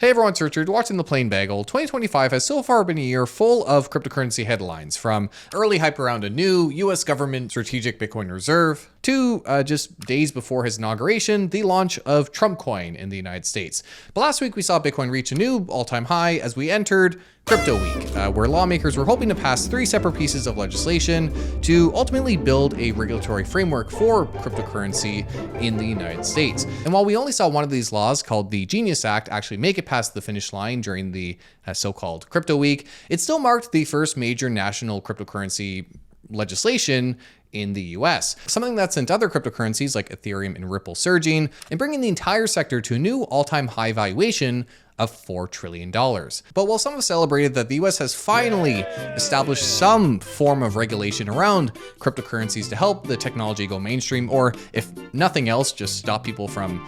Hey everyone, it's Richard, watching The Plain Bagel. 2025 has so far been a year full of cryptocurrency headlines, from early hype around a new US government strategic Bitcoin reserve, to just days before his inauguration, the launch of Trump coin in the United States. But last week we saw Bitcoin reach a new all-time high as we entered Crypto Week, where lawmakers were hoping to pass 3 separate pieces of legislation to ultimately build a regulatory framework for cryptocurrency in the United States. And while we only saw one of these laws, called the Genius Act, actually make it past the finish line during the so-called Crypto Week, it still marked the first major national cryptocurrency legislation in the US, something that sent other cryptocurrencies like Ethereum and Ripple surging and bringing the entire sector to a new all-time high valuation of $4 trillion. But while some have celebrated that the US has finally established some form of regulation around cryptocurrencies to help the technology go mainstream, or if nothing else, just stop people from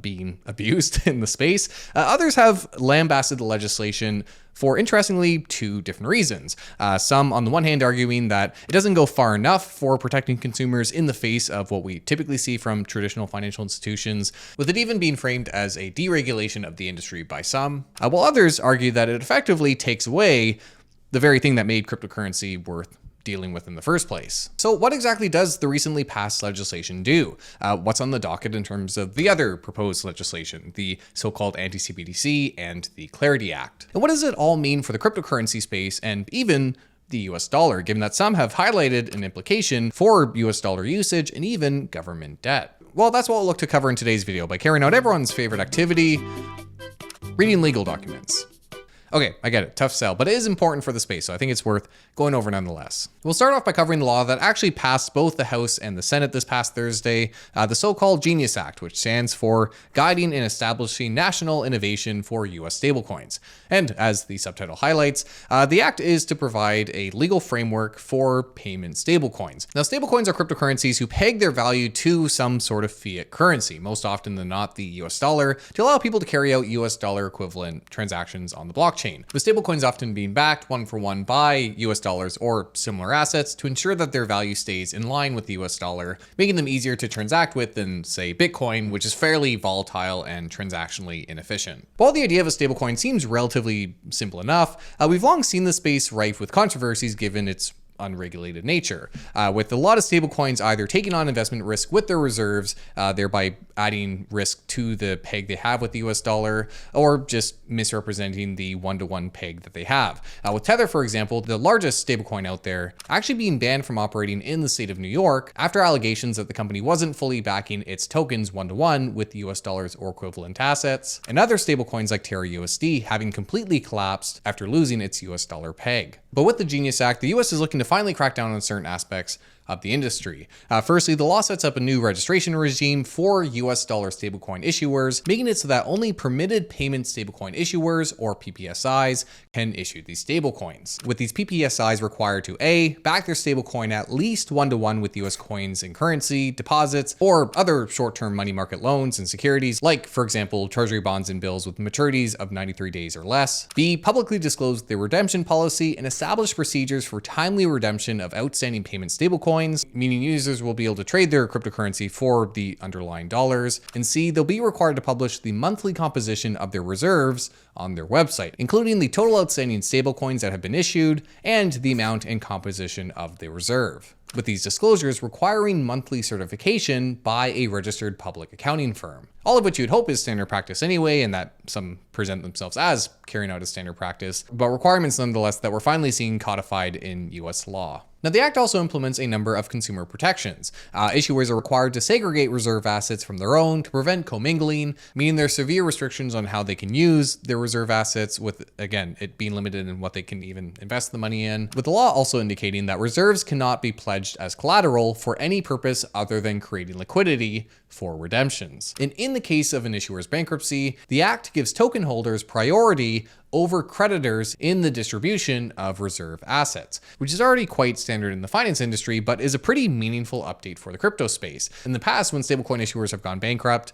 being abused in the space, others have lambasted the legislation for, interestingly, 2 different reasons. Some, on the one hand, arguing that it doesn't go far enough for protecting consumers in the face of what we typically see from traditional financial institutions, with it even being framed as a deregulation of the industry by some, while others argue that it effectively takes away the very thing that made cryptocurrency worth dealing with in the first place. So what exactly does the recently passed legislation do? What's on the docket in terms of the other proposed legislation, the so-called Anti-CBDC and the Clarity Act? And what does it all mean for the cryptocurrency space and even the US dollar, given that some have highlighted an implication for US dollar usage and even government debt? Well, that's what we'll look to cover in today's video by carrying out everyone's favorite activity, reading legal documents. Okay, I get it, tough sell, but it is important for the space, so I think it's worth going over nonetheless. We'll start off by covering the law that actually passed both the House and the Senate this past Thursday, the so-called Genius Act, which stands for Guiding and Establishing National Innovation for US Stablecoins. And as the subtitle highlights, the act is to provide a legal framework for payment stablecoins. Now, stablecoins are cryptocurrencies who peg their value to some sort of fiat currency, most often than not the US dollar, to allow people to carry out US dollar equivalent transactions on the blockchain. With stablecoins often being backed 1-for-1 by US dollars or similar assets to ensure that their value stays in line with the US dollar, making them easier to transact with than, say, Bitcoin, which is fairly volatile and transactionally inefficient. While the idea of a stablecoin seems relatively simple enough, we've long seen the space rife with controversies given its unregulated nature, with a lot of stablecoins either taking on investment risk with their reserves, thereby adding risk to the peg they have with the US dollar, or just misrepresenting the 1-to-1 peg that they have. With Tether, for example, the largest stablecoin out there, actually being banned from operating in the state of New York after allegations that the company wasn't fully backing its tokens 1-to-1 with the US dollars or equivalent assets, and other stablecoins like Terra USD having completely collapsed after losing its US dollar peg. But with the Genius Act, the US is looking to finally crack down on certain aspects of the industry. Firstly, the law sets up a new registration regime for US dollar stablecoin issuers, making it so that only permitted payment stablecoin issuers, or PPSIs, can issue these stablecoins. With these PPSIs required to A, back their stablecoin at least 1-to-1 with US coins and currency, deposits, or other short-term money market loans and securities, like, for example, treasury bonds and bills with maturities of 93 days or less. B, publicly disclose their redemption policy and establish procedures for timely redemption of outstanding payment stablecoins, meaning users will be able to trade their cryptocurrency for the underlying dollars. And C, they'll be required to publish the monthly composition of their reserves on their website, including the total outstanding stablecoins that have been issued and the amount and composition of the reserve, with these disclosures requiring monthly certification by a registered public accounting firm. All of which you'd hope is standard practice anyway, and that some present themselves as carrying out a standard practice, but requirements nonetheless that we're finally seeing codified in US law. Now, the Act also implements a number of consumer protections. Issuers are required to segregate reserve assets from their own to prevent commingling, meaning there are severe restrictions on how they can use their reserve assets, with, again, it being limited in what they can even invest the money in, with the law also indicating that reserves cannot be pledged as collateral for any purpose other than creating liquidity for redemptions. And in the case of an issuer's bankruptcy, the Act gives token holders priority over creditors in the distribution of reserve assets, which is already quite standard in the finance industry, but is a pretty meaningful update for the crypto space. In the past, when stablecoin issuers have gone bankrupt,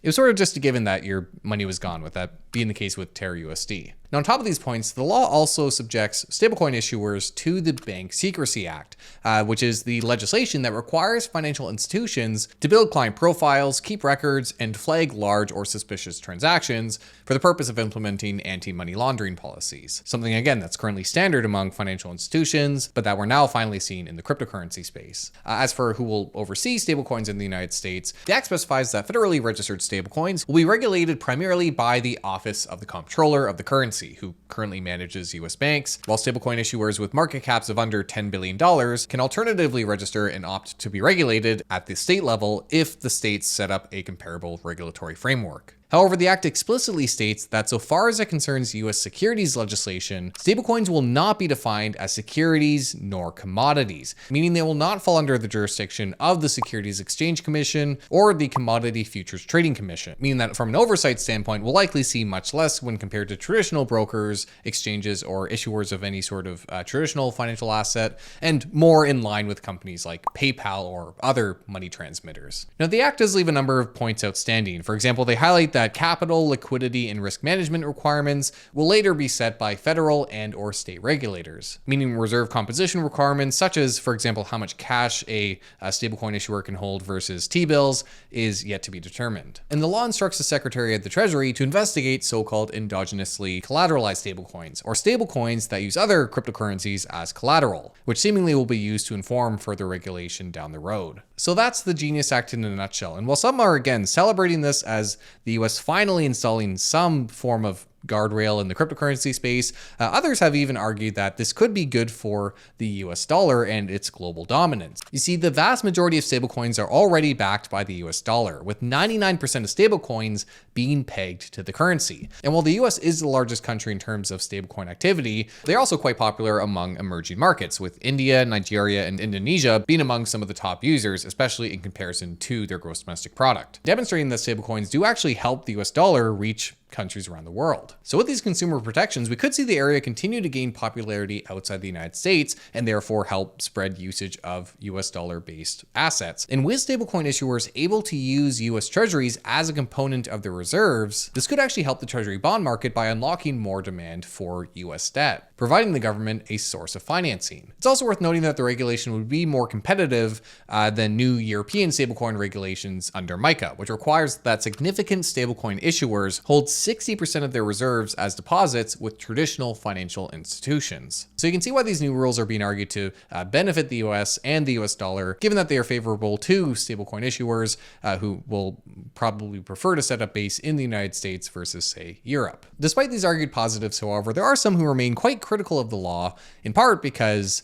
It was sort of just a given that your money was gone, with that being the case with Terra USD. Now, on top of these points, the law also subjects stablecoin issuers to the Bank Secrecy Act, which is the legislation that requires financial institutions to build client profiles, keep records, and flag large or suspicious transactions for the purpose of implementing anti-money laundering policies. Something, again, that's currently standard among financial institutions, but that we're now finally seeing in the cryptocurrency space. As for who will oversee stablecoins in the United States, the Act specifies that federally registered stablecoins will be regulated primarily by the Office of the Comptroller of the Currency, who currently manages US banks, while stablecoin issuers with market caps of under $10 billion can alternatively register and opt to be regulated at the state level if the states set up a comparable regulatory framework. However, the Act explicitly states that so far as it concerns U.S. securities legislation, stablecoins will not be defined as securities nor commodities, meaning they will not fall under the jurisdiction of the Securities Exchange Commission or the Commodity Futures Trading Commission, meaning that from an oversight standpoint, we'll likely see much less when compared to traditional brokers, exchanges, or issuers of any sort of traditional financial asset, and more in line with companies like PayPal or other money transmitters. Now, the Act does leave a number of points outstanding. For example, they highlight that capital, liquidity, and risk management requirements will later be set by federal and or state regulators, meaning reserve composition requirements such as, for example, how much cash a stablecoin issuer can hold versus T-bills is yet to be determined. And the law instructs the Secretary of the Treasury to investigate so-called endogenously collateralized stablecoins, or stablecoins that use other cryptocurrencies as collateral, which seemingly will be used to inform further regulation down the road. So that's the Genius Act in a nutshell. And while some are, again, celebrating this as the US finally installing some form of guardrail in the cryptocurrency space, others have even argued that this could be good for the US dollar and its global dominance. You see, the vast majority of stablecoins are already backed by the US dollar, with 99% of stablecoins being pegged to the currency. And while the US is the largest country in terms of stablecoin activity, they're also quite popular among emerging markets, with India, Nigeria, and Indonesia being among some of the top users, especially in comparison to their gross domestic product, demonstrating that stablecoins do actually help the US dollar reach countries around the world. So with these consumer protections, we could see the area continue to gain popularity outside the United States and therefore help spread usage of US dollar-based assets. And with stablecoin issuers able to use US treasuries as a component of their reserves, this could actually help the treasury bond market by unlocking more demand for US debt, providing the government a source of financing. It's also worth noting that the regulation would be more competitive than new European stablecoin regulations under MiCA, which requires that significant stablecoin issuers hold 60% of their reserves as deposits with traditional financial institutions. So you can see why these new rules are being argued to benefit the US and the US dollar, given that they are favorable to stablecoin issuers who will probably prefer to set up base in the United States versus, say, Europe. Despite these argued positives, however, there are some who remain quite critical of the law, in part because,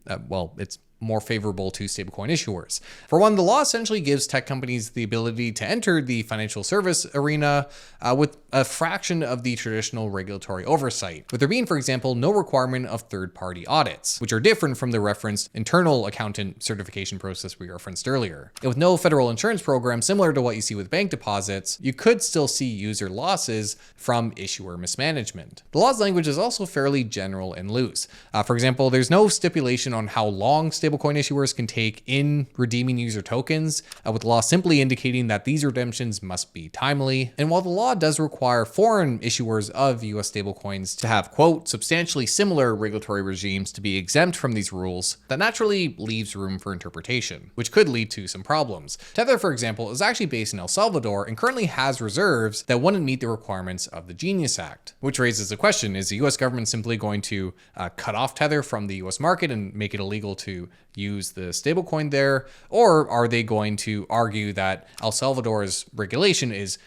it's more favorable to stablecoin issuers. For one, the law essentially gives tech companies the ability to enter the financial service arena with a fraction of the traditional regulatory oversight, with there being, for example, no requirement of third-party audits, which are different from the referenced internal accountant certification process we referenced earlier. And with no federal insurance program similar to what you see with bank deposits, you could still see user losses from issuer mismanagement. The law's language is also fairly general and loose. For example, there's no stipulation on how long stablecoin issuers can take in redeeming user tokens, with the law simply indicating that these redemptions must be timely. And while the law does require foreign issuers of US stablecoins to have, quote, substantially similar regulatory regimes to be exempt from these rules, that naturally leaves room for interpretation, which could lead to some problems. Tether, for example, is actually based in El Salvador and currently has reserves that wouldn't meet the requirements of the Genius Act, which raises the question, is the US government simply going to cut off Tether from the US market and make it illegal to use the stablecoin there? Or are they going to argue that El Salvador's regulation is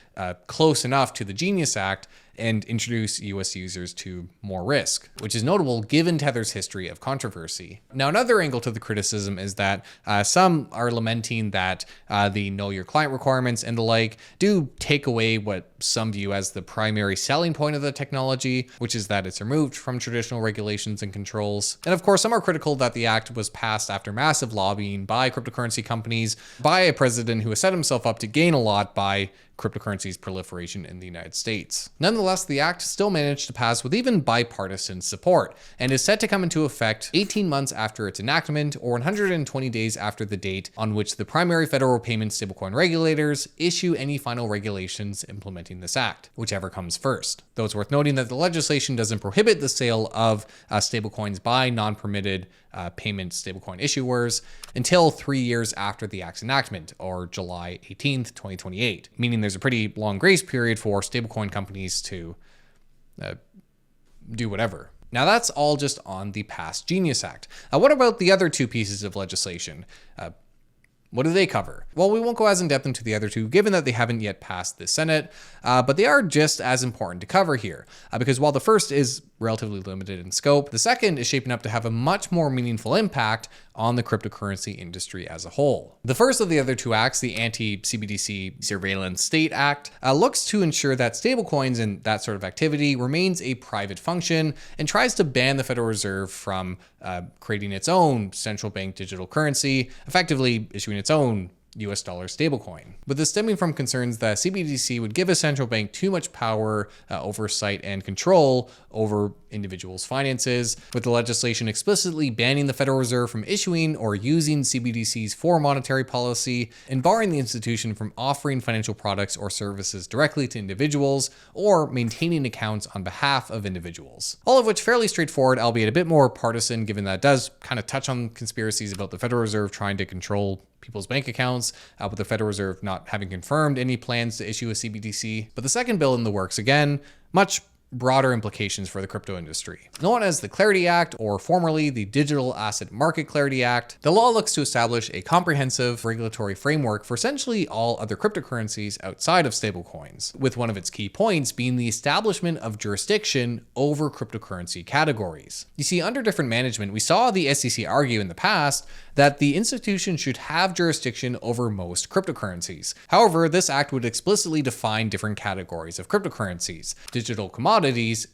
close enough to the Genius Act and introduce US users to more risk, which is notable given Tether's history of controversy. Now, another angle to the criticism is that some are lamenting that the know your client requirements and the like do take away what some view as the primary selling point of the technology, which is that it's removed from traditional regulations and controls. And of course, some are critical that the act was passed after massive lobbying by cryptocurrency companies, by a president who has set himself up to gain a lot by cryptocurrency's proliferation in the United States. Nonetheless, Nevertheless, the act still managed to pass with even bipartisan support and is set to come into effect 18 months after its enactment or 120 days after the date on which the primary federal payment stablecoin regulators issue any final regulations implementing this act, whichever comes first. Though it's worth noting that the legislation doesn't prohibit the sale of stablecoins by non-permitted payment stablecoin issuers until 3 years after the act's enactment, or July 18th, 2028, meaning there's a pretty long grace period for stablecoin companies to do whatever. Now that's all just on the past Genius Act. What about the other two pieces of legislation? What do they cover? Well, we won't go as in depth into the other two, given that they haven't yet passed the Senate, but they are just as important to cover here, because while the first is relatively limited in scope, the second is shaping up to have a much more meaningful impact on the cryptocurrency industry as a whole. The first of the other two acts, the Anti-CBDC Surveillance State Act, looks to ensure that stablecoins and that sort of activity remains a private function and tries to ban the Federal Reserve from creating its own central bank digital currency, effectively issuing its own US dollar stablecoin. But this stemming from concerns that CBDC would give a central bank too much power, oversight, and control over individuals' finances, with the legislation explicitly banning the Federal Reserve from issuing or using CBDCs for monetary policy and barring the institution from offering financial products or services directly to individuals or maintaining accounts on behalf of individuals. All of which fairly straightforward, albeit a bit more partisan, given that it does kind of touch on conspiracies about the Federal Reserve trying to control people's bank accounts, with the Federal Reserve not having confirmed any plans to issue a CBDC. But the second bill in the works, again, much broader implications for the crypto industry. Known as the Clarity Act, or formerly the Digital Asset Market Clarity Act, the law looks to establish a comprehensive regulatory framework for essentially all other cryptocurrencies outside of stablecoins, with one of its key points being the establishment of jurisdiction over cryptocurrency categories. You see, under different management, we saw the SEC argue in the past that the institution should have jurisdiction over most cryptocurrencies. However, this act would explicitly define different categories of cryptocurrencies, digital commodities,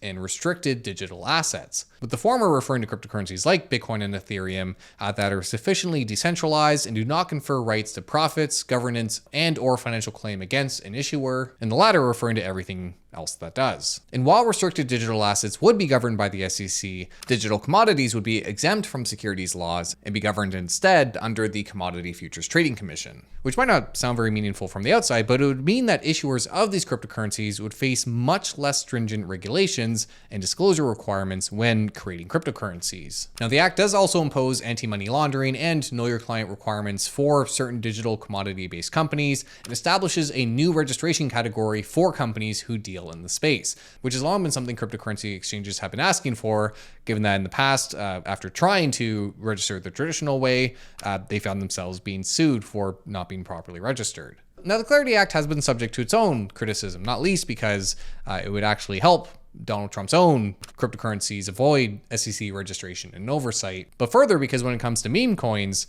and restricted digital assets, with the former referring to cryptocurrencies like Bitcoin and Ethereum that are sufficiently decentralized and do not confer rights to profits, governance, and or financial claim against an issuer, and the latter referring to everything else that does. And while restricted digital assets would be governed by the SEC, digital commodities would be exempt from securities laws and be governed instead under the Commodity Futures Trading Commission, which might not sound very meaningful from the outside, but it would mean that issuers of these cryptocurrencies would face much less stringent regulations and disclosure requirements when creating cryptocurrencies. Now, the act does also impose anti-money laundering and know your client requirements for certain digital commodity-based companies and establishes a new registration category for companies who deal in the space, which has long been something cryptocurrency exchanges have been asking for, given that in the past, after trying to register the traditional way, they found themselves being sued for not being properly registered. Now, the Clarity Act has been subject to its own criticism, not least because it would actually help Donald Trump's own cryptocurrencies avoid SEC registration and oversight, but further because when it comes to meme coins,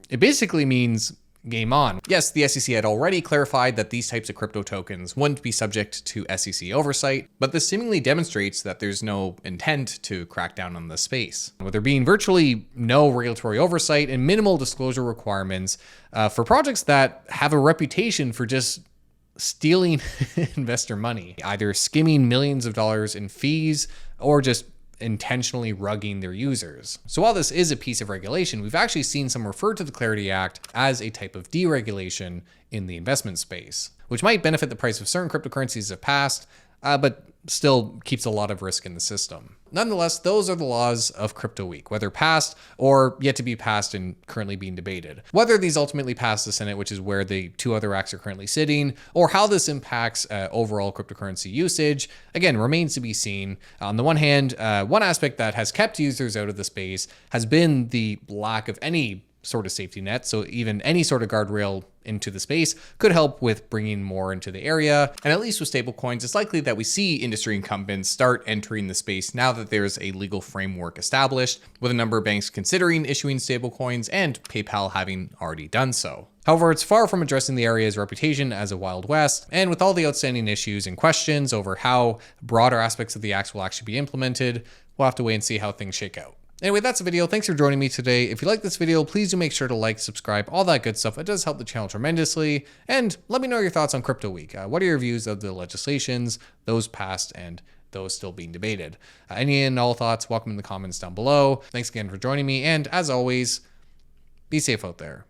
it basically means game on. Yes, the SEC had already clarified that these types of crypto tokens wouldn't be subject to SEC oversight, but this seemingly demonstrates that there's no intent to crack down on this space. With there being virtually no regulatory oversight and minimal disclosure requirements for projects that have a reputation for just stealing investor money, either skimming millions of dollars in fees or just intentionally rugging their users. So while this is a piece of regulation, we've actually seen some refer to the Clarity Act as a type of deregulation in the investment space, which might benefit the price of certain cryptocurrencies of past, but still keeps a lot of risk in the system. Nonetheless, those are the laws of Crypto Week, whether passed or yet to be passed and currently being debated. Whether these ultimately pass the Senate, which is where the two other acts are currently sitting, or how this impacts overall cryptocurrency usage, again, remains to be seen. On the one hand, one aspect that has kept users out of the space has been the lack of any sort of safety net, so even any sort of guardrail into the space could help with bringing more into the area. And at least with stablecoins, it's likely that we see industry incumbents start entering the space now that there's a legal framework established, with a number of banks considering issuing stablecoins and PayPal having already done so. However, it's far from addressing the area's reputation as a Wild West, and with all the outstanding issues and questions over how broader aspects of the acts will actually be implemented, we'll have to wait and see how things shake out. Anyway, that's the video. Thanks for joining me today. If you like this video, please do make sure to like, subscribe, all that good stuff. It does help the channel tremendously. And let me know your thoughts on Crypto Week. What are your views of the legislations, those passed and those still being debated? Any and all thoughts, welcome in the comments down below. Thanks again for joining me. And as always, be safe out there.